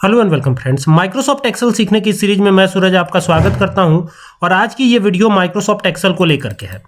Hello and welcome friends, Microsoft Excel सीखने की series में मैं सूरज आपका स्वागत करता हूं। और आज की ये वीडियो माइक्रोसॉफ्ट एक्सेल को लेकर के है।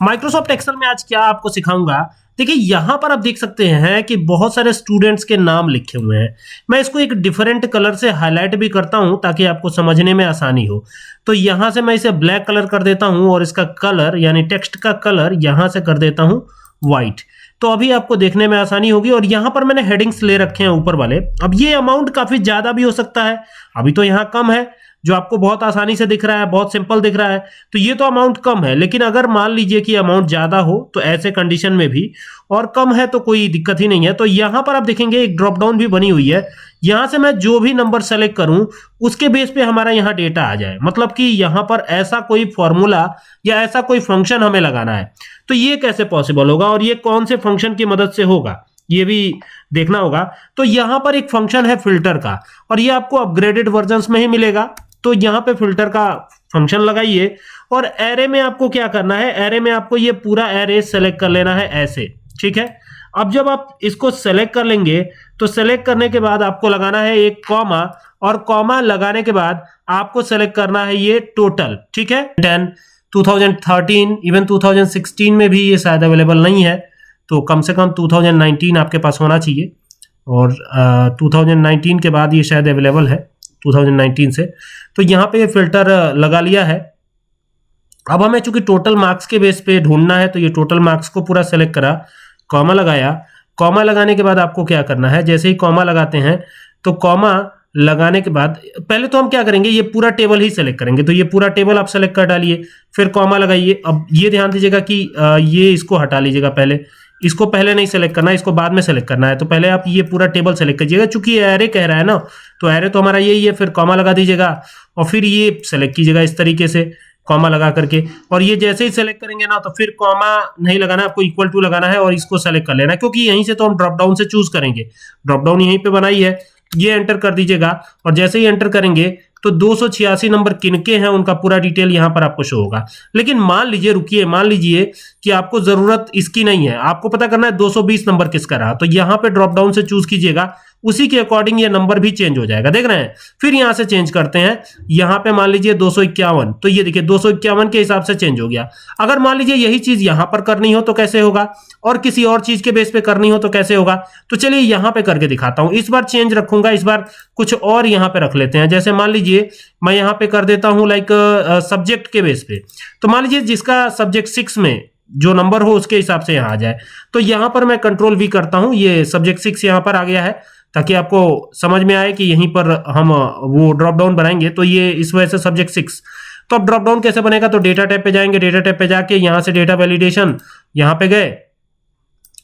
माइक्रोसॉफ्ट एक्सेल में आज क्या आपको सिखाऊंगा, देखिए यहां पर आप देख सकते हैं कि बहुत सारे स्टूडेंट्स के नाम लिखे हुए हैं। मैं इसको एक डिफरेंट कलर से हाईलाइट भी करता हूं ताकि आपको समझने में आसानी हो। तो यहां से मैं इसे ब्लैक कलर कर देता हूं और इसका कलर यानी टेक्स्ट का कलर यहां से कर देता हूं व्हाइट। तो अभी आपको देखने में आसानी होगी। और यहां पर मैंने हेडिंग्स ले रखे हैं ऊपर वाले। अब ये अमाउंट काफी ज्यादा भी हो सकता है, अभी तो यहां कम है जो आपको बहुत आसानी से दिख रहा है, बहुत सिंपल दिख रहा है। तो ये तो अमाउंट कम है, लेकिन अगर मान लीजिए कि अमाउंट ज्यादा हो तो ऐसे कंडीशन में भी, और कम है तो कोई दिक्कत ही नहीं है। तो यहां पर आप देखेंगे एक ड्रॉप डाउन भी बनी हुई है। यहां से मैं जो भी नंबर सेलेक्ट करूं उसके बेस पे हमारा यहां डेटा आ जाए। मतलब कि यहां पर ऐसा कोई फॉर्मूला या ऐसा कोई फंक्शन हमें लगाना है। तो ये कैसे पॉसिबल होगा और ये कौन से फंक्शन की मदद से होगा ये भी देखना होगा। तो यहां पर एक फंक्शन है फिल्टर का, और ये आपको अपग्रेडेड वर्जन्स में ही मिलेगा। तो यहां पे फिल्टर का फंक्शन लगाइए। और एरे में आपको क्या करना है, एरे में आपको ये पूरा एरे सेलेक्ट कर लेना है ऐसे, ठीक है। अब जब आप इसको सेलेक्ट कर लेंगे तो सेलेक्ट करने के बाद आपको लगाना है एक कॉमा, और कॉमा लगाने के बाद आपको सेलेक्ट करना है ये टोटल, ठीक है। 10 2013 इवन 2016 में भी ये शायद अवेलेबल नहीं है, तो कम से कम 2019 आपके पास होना चाहिए। और 2019 के बाद ये शायद अवेलेबल है 2019 से। तो यहाँ पे ये फिल्टर लगा लिया है। अब हमें चूंकि टोटल मार्क्स के बेस पे ढूंढना है, तो ये टोटल मार्क्स को पूरा सेलेक्ट करा, कॉमा लगाया। कॉमा लगाने के बाद आपको क्या करना है, जैसे ही कॉमा लगाते हैं तो कॉमा लगाने के बाद पहले तो हम क्या करेंगे, ये पूरा टेबल ही सेलेक्ट करेंगे। तो ये पूरा टेबल आप सेलेक्ट कर डालिए, फिर कॉमा लगाइए। अब ये ध्यान दीजिएगा कि ये इसको हटा लीजिएगा, पहले इसको पहले नहीं सेलेक्ट करना है, इसको बाद में सेलेक्ट करना है। तो पहले आप ये पूरा टेबल सेलेक्ट कीजिएगा, चूंकि ये एरे कह रहा है ना, तो एरे तो हमारा यही है। फिर कॉमा लगा दीजिएगा और फिर ये सेलेक्ट कीजिएगा इस तरीके से कॉमा लगा करके। और ये जैसे ही सेलेक्ट करेंगे ना, तो फिर कॉमा नहीं लगाना, आपको इक्वल टू लगाना है और इसको सेलेक्ट कर लेना है, क्योंकि यहीं से तो हम ड्रॉप डाउन से चूज करेंगे। ड्रॉप डाउन यहीं पे बनाई है, ये एंटर कर दीजिएगा। और जैसे ही एंटर करेंगे तो 286 नंबर किनके हैं उनका पूरा डिटेल यहां पर आपको शो होगा। लेकिन मान लीजिए, रुकिए, मान लीजिए कि आपको जरूरत इसकी नहीं है, आपको पता करना है 220 नंबर किसका रहा। तो यहां पे ड्रॉप डाउन से चूज कीजिएगा, उसी के अकॉर्डिंग ये नंबर भी चेंज हो जाएगा, देख रहे हैं। फिर यहां से चेंज करते हैं, यहां पे मान लीजिए 251, तो ये देखिए 251 के हिसाब से चेंज हो गया। अगर मान लीजिए यही चीज यहां पर करनी हो तो कैसे होगा, और किसी और चीज के बेस पे करनी हो तो कैसे होगा। तो चलिए यहां पे करके दिखाता हूं। इस बार चेंज रखूंगा, इस बार कुछ और यहां पे रख लेते हैं। जैसे मान लीजिए मैं यहां पे कर देता हूं लाइक सब्जेक्ट के बेस पे। तो मान लीजिए जिसका सब्जेक्ट 6 में जो नंबर हो उसके हिसाब से यहां आ जाए। तो यहां पर मैं कंट्रोल वी करता हूं, ये सब्जेक्ट 6 यहां पर आ गया है, ताकि आपको समझ में आए कि यहीं पर हम वो ड्रॉप डाउन बनाएंगे। तो ये इस वजह से सब्जेक्ट 6। तो अब ड्रॉप डाउन कैसे बनेगा, तो डेटा टैब पे जाएंगे, डेटा टैब पे जाके यहां से डेटा वैलिडेशन यहां पे गए,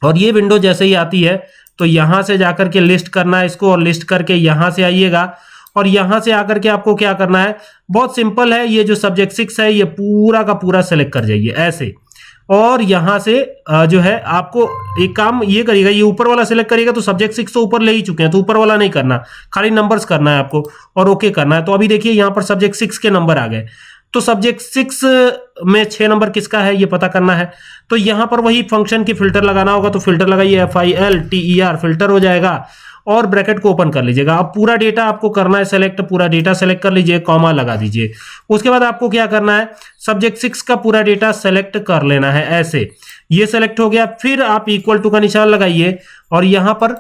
और ये विंडो जैसे ही आती है तो यहां से जाकर के लिस्ट करना है इसको, और लिस्ट करके यहां से आइएगा। और यहां से आकर के आपको क्या करना है, बहुत सिंपल है। ये जो सब्जेक्ट 6 है ये पूरा का पूरा सेलेक्ट कर जाइए ऐसे। और यहां से जो है आपको एक काम ये करिएगा, ये ऊपर वाला सेलेक्ट करिएगा। तो सब्जेक्ट 6 तो ऊपर ले ही चुके हैं, तो ऊपर वाला नहीं करना, खाली नंबर्स करना है आपको और ओके करना है। तो अभी देखिए यहां पर सब्जेक्ट 6 के नंबर आ गए। तो सब्जेक्ट 6 में 6 नंबर किसका है ये पता करना है। तो यहां पर वही फंक्शन की फिल्टर लगाना होगा। तो फिल्टर लगाइए, FILTER फिल्टर हो जाएगा, और ब्रैकेट को ओपन कर लीजिएगा। अब पूरा डेटा आपको करना है सेलेक्ट, पूरा डेटा सेलेक्ट कर लीजिए, कॉमा लगा दीजिए। उसके बाद आपको क्या करना है, सब्जेक्ट 6 का पूरा डेटा सेलेक्ट कर लेना है ऐसे। ये सेलेक्ट हो गया, फिर आप इक्वल टू का निशान लगाइए, और यहां पर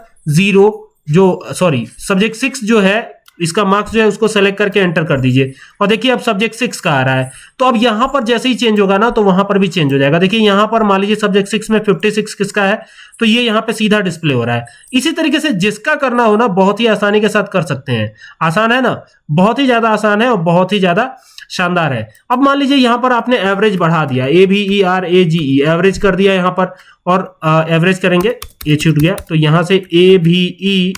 सब्जेक्ट 6 जो है इसका मार्क्स जो है उसको सेलेक्ट करके एंटर कर दीजिए। और देखिए अब सब्जेक्ट 6 का आ रहा है। तो अब यहां पर जैसे ही चेंज होगा ना, तो वहां पर भी चेंज हो जाएगा। देखिए यहां पर मान लीजिए सब्जेक्ट 6 में 56 किसका है, तो ये यहां पे सीधा डिस्प्ले हो रहा है। इसी तरीके से जिसका करना हो ना, बहुत ही आसानी के साथ कर सकते हैं। आसान है ना, बहुत ही ज्यादा आसान है और बहुत ही ज्यादा शानदार है। अब मान लीजिए यहां पर आपने एवरेज बढ़ा दिया, AVERAGE एवरेज कर दिया यहां पर, और एवरेज करेंगे, ये छूट गया। तो यहां से AVERAGE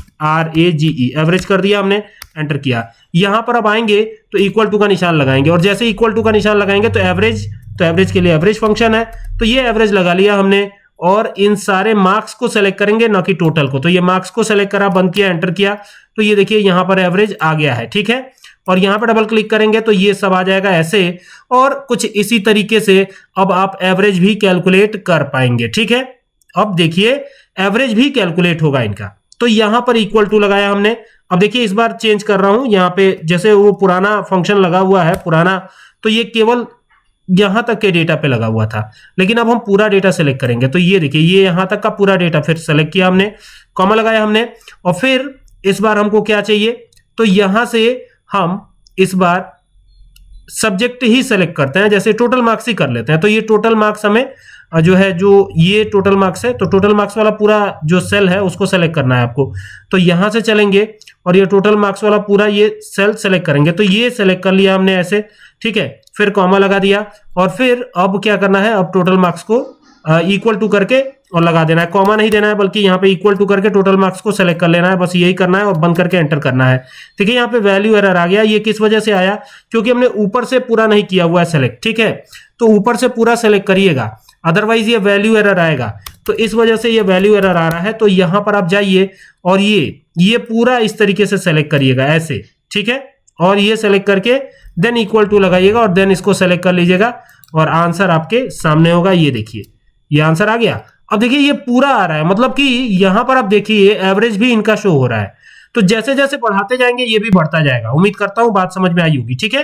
एवरेज कर दिया हमने, एंटर किया। यहां पर अब आएंगे तो इक्वल टू का निशान लगाएंगे, और जैसे इक्वल टू का निशान लगाएंगे तो एवरेज के लिए एवरेज फंक्शन है। तो ये एवरेज लगा लिया हमने, और इन सारे मार्क्स को सेलेक्ट करेंगे, ना कि टोटल को। तो ये मार्क्स को सेलेक्ट करा, बंद किया, एंटर किया। तो ये देखिए यहां पर एवरेज आ गया है, ठीक है। और यहां पर डबल क्लिक करेंगे तो ये सब आ जाएगा ऐसे। और कुछ इसी तरीके से अब आप एवरेज भी कैलकुलेट कर पाएंगे, ठीक है। अब देखिए एवरेज भी कैलकुलेट होगा इनका। तो यहां पर इक्वल टू लगाया हमने, अब देखिए इस बार चेंज कर रहा हूं, यहाँ पे जैसे वो पुराना फंक्शन लगा हुआ है पुराना, तो ये केवल यहां तक के डेटा पे लगा हुआ था, लेकिन अब हम पूरा डेटा सेलेक्ट करेंगे। तो ये देखिए ये यहां तक का पूरा डेटा फिर सेलेक्ट किया हमने, कॉमा लगाया हमने, और फिर इस बार हमको क्या चाहिए, तो यहां से हम इस बार सब्जेक्ट ही सेलेक्ट करते हैं, जैसे टोटल मार्क्स ही कर लेते हैं। तो ये टोटल मार्क्स हमें जो है, जो ये टोटल मार्क्स है, तो टोटल मार्क्स वाला पूरा जो सेल है उसको सेलेक्ट करना है आपको। तो यहां से चलेंगे और ये टोटल मार्क्स वाला पूरा ये सेल सेलेक्ट करेंगे। तो ये सेलेक्ट कर लिया हमने ऐसे, ठीक है, फिर कॉमा लगा दिया, और फिर अब क्या करना है, अब टोटल मार्क्स को इक्वल टू करके और लगा देना है, कॉमा नहीं देना है, बल्कि यहाँ पे इक्वल टू करके टोटल मार्क्स को सेलेक्ट कर लेना है, बस यही करना है और बंद करके एंटर करना है। ठीक है, यहाँ पे वैल्यू एरर आ गया, ये किस वजह से आया, क्योंकि हमने ऊपर से पूरा नहीं किया हुआ है सेलेक्ट। ठीक है, तो ऊपर से पूरा सेलेक्ट करिएगा, अदरवाइज ये वैल्यू एरर आएगा। तो इस वजह से ये वैल्यू एरर आ रहा है। तो यहां पर आप जाइए और ये पूरा इस तरीके से सेलेक्ट करिएगा ऐसे, ठीक है, और ये सेलेक्ट करके देन इक्वल टू लगाइएगा और देन इसको सेलेक्ट कर लीजिएगा और आंसर आपके सामने होगा। ये देखिए ये आंसर आ गया। अब देखिए ये पूरा आ रहा है, मतलब कि यहां पर आप देखिए एवरेज भी इनका शो हो रहा है। तो जैसे जैसे बढ़ाते जाएंगे ये भी बढ़ता जाएगा। उम्मीद करता हूं बात समझ में आई होगी। ठीक है।